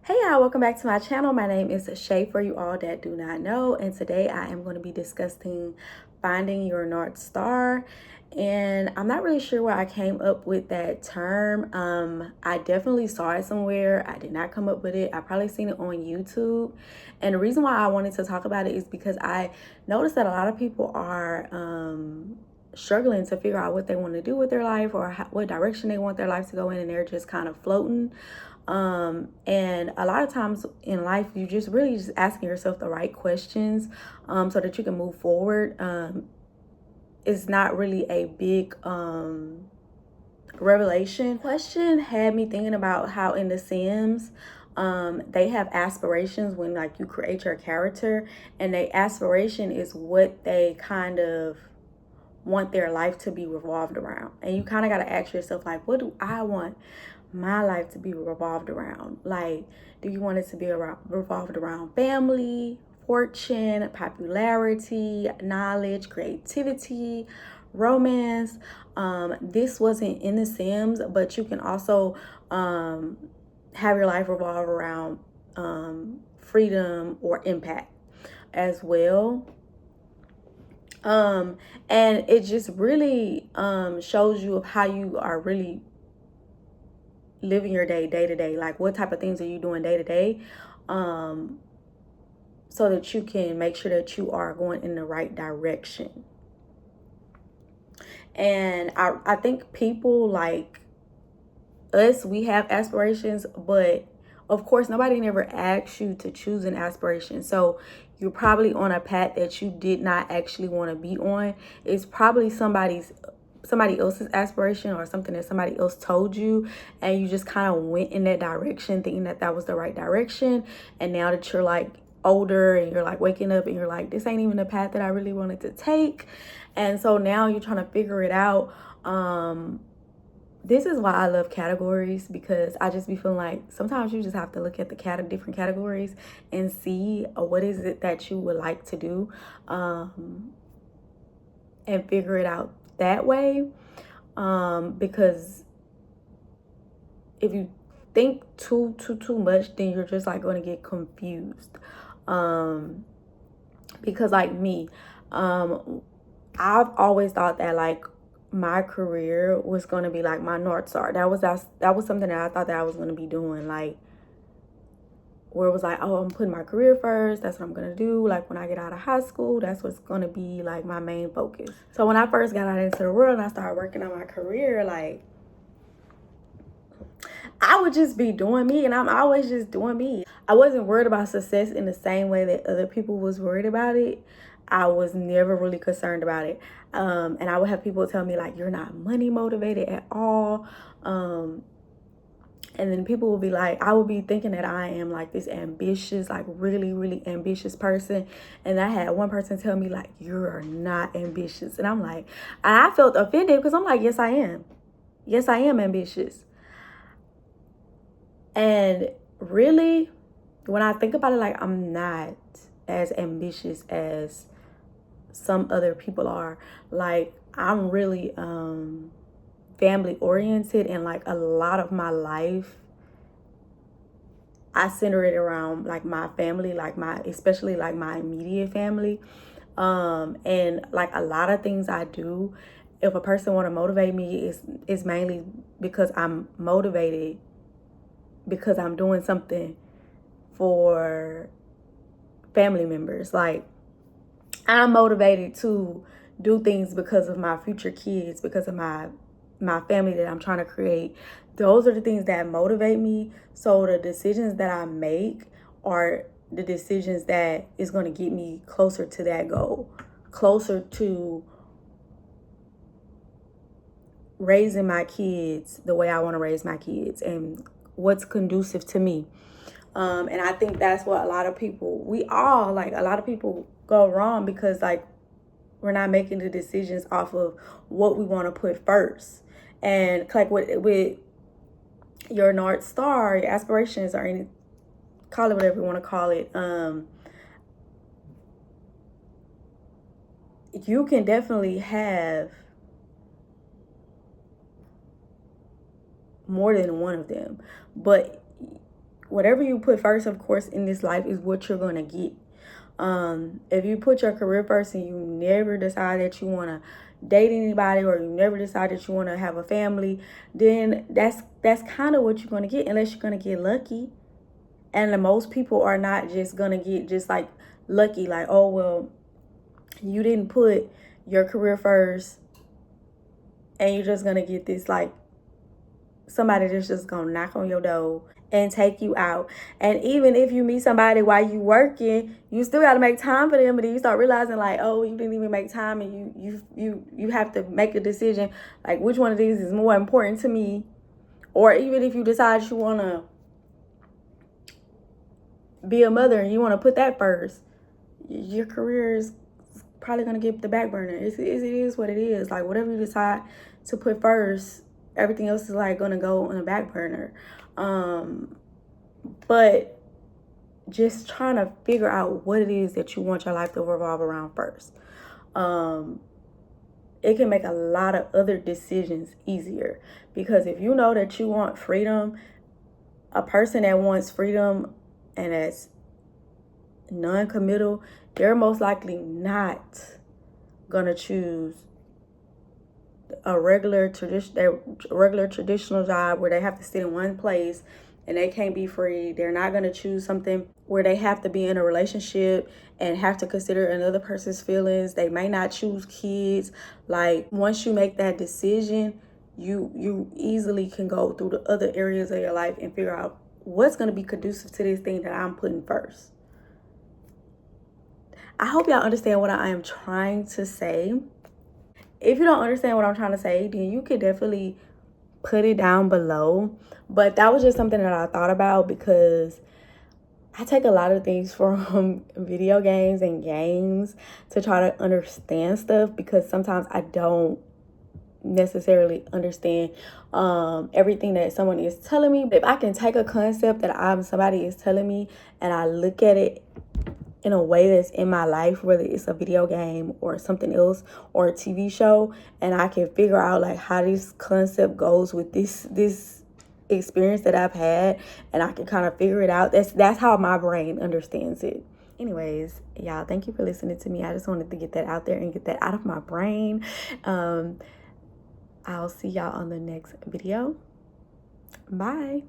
Hey y'all, welcome back to my channel. My name is Shay for you all that do not know, and today I am going to be discussing finding your North Star. And I'm not really sure where I came up with that term. I definitely saw it somewhere. I did not come up with it. I probably seen it on YouTube. And the reason why I wanted to talk about it is because I noticed that a lot of people are struggling to figure out what they want to do with their life, or what direction they want their life to go in, and they're just kind of floating. And a lot of times in life, you just really just asking yourself the right questions so that you can move forward. It's not really a big revelation. Question had me thinking about how in The Sims, they have aspirations when like you create your character, and their aspiration is what they kind of want their life to be revolved around. And you kind of got to ask yourself, like, what do I want my life to be revolved around? Like, do you want it to be revolved around family, fortune, popularity, knowledge, creativity, romance? This wasn't in The Sims, but you can also have your life revolve around freedom or impact as well. And it just really shows you of how you are really living your day to day. Like, what type of things are you doing day to day, so that you can make sure that you are going in the right direction. And I think people like us, we have aspirations, but of course nobody never asks you to choose an aspiration. So you're probably on a path that you did not actually want to be on. It's probably somebody else's aspiration, or something that somebody else told you, and you just kind of went in that direction thinking that that was the right direction. And now that you're like older and you're like waking up and you're like, this ain't even the path that I really wanted to take. And so now you're trying to figure it out. This is why I love categories, because I just be feeling like sometimes you just have to look at the different categories and see what is it that you would like to do, and figure it out that way. Because if you think too much, then you're just like going to get confused. Because like me, I've always thought that like my career was going to be like my North Star. That was something that I thought that I was going to be doing, like, where it was like, oh, I'm putting my career first. That's what I'm going to do. Like, when I get out of high school, that's what's going to be like my main focus. So when I first got out into the world and I started working on my career, like, I would just be doing me, and I'm always just doing me. I wasn't worried about success in the same way that other people was worried about it. I was never really concerned about it. And I would have people tell me like, you're not money motivated at all. And then people will be like, I would be thinking that I am like this ambitious, like really ambitious person. And I had one person tell me like, you are not ambitious. And I'm like, I felt offended, because I'm like, yes, I am. Yes, I am ambitious. And really, when I think about it, like, I'm not as ambitious as some other people are. Like, I'm really family oriented, and like a lot of my life I center it around like my family, like especially like my immediate family. And like a lot of things I do, if a person want to motivate me, is mainly because I'm motivated, because I'm doing something for family members. Like, I'm motivated to do things because of my future kids, because of my family that I'm trying to create. Those are the things that motivate me. So the decisions that I make are the decisions that is going to get me closer to that goal, closer to raising my kids the way I want to raise my kids, and what's conducive to me. And I think that's what a lot of people go wrong, because like, we're not making the decisions off of what we want to put first. And like with your North Star, your aspirations, or any, call it whatever you want to call it, you can definitely have more than one of them. But whatever you put first, of course, in this life is what you're going to get. If you put your career first and you never decide that you want to date anybody, or you never decide that you want to have a family, then that's kind of what you're going to get, unless you're going to get lucky. And the most people are not just going to get just like lucky, like, oh, well, you didn't put your career first and you're just going to get this, like, somebody that's just going to knock on your door and take you out. And even if you meet somebody while you working, you still got to make time for them. But then you start realizing, like, oh, you didn't even make time, and you have to make a decision, like, which one of these is more important to me. Or even if you decide you want to be a mother and you want to put that first, your career is probably going to get the back burner. It is what it is. Like, whatever you decide to put first, everything else is like going to go on the back burner. But just trying to figure out what it is that you want your life to revolve around first. It can make a lot of other decisions easier, because if you know that you want freedom, a person that wants freedom and that's non-committal, they're most likely not gonna choose a regular traditional job where they have to sit in one place and they can't be free. They're not going to choose something where they have to be in a relationship and have to consider another person's feelings. They may not choose kids. Like, once you make that decision, you easily can go through the other areas of your life and figure out what's going to be conducive to this thing that I'm putting first. I hope y'all understand what I am trying to say. If you don't understand what I'm trying to say, then you could definitely put it down below. But that was just something that I thought about, because I take a lot of things from video games and games to try to understand stuff, because sometimes I don't necessarily understand everything that someone is telling me. But if I can take a concept that somebody is telling me and I look at it in a way that's in my life, whether it's a video game or something else or a TV show, and I can figure out like how this concept goes with this experience that I've had, and I can kind of figure it out. That's how my brain understands it. Anyways, y'all, thank you for listening to me. I just wanted to get that out there and get that out of my brain. I'll see y'all on the next video. Bye.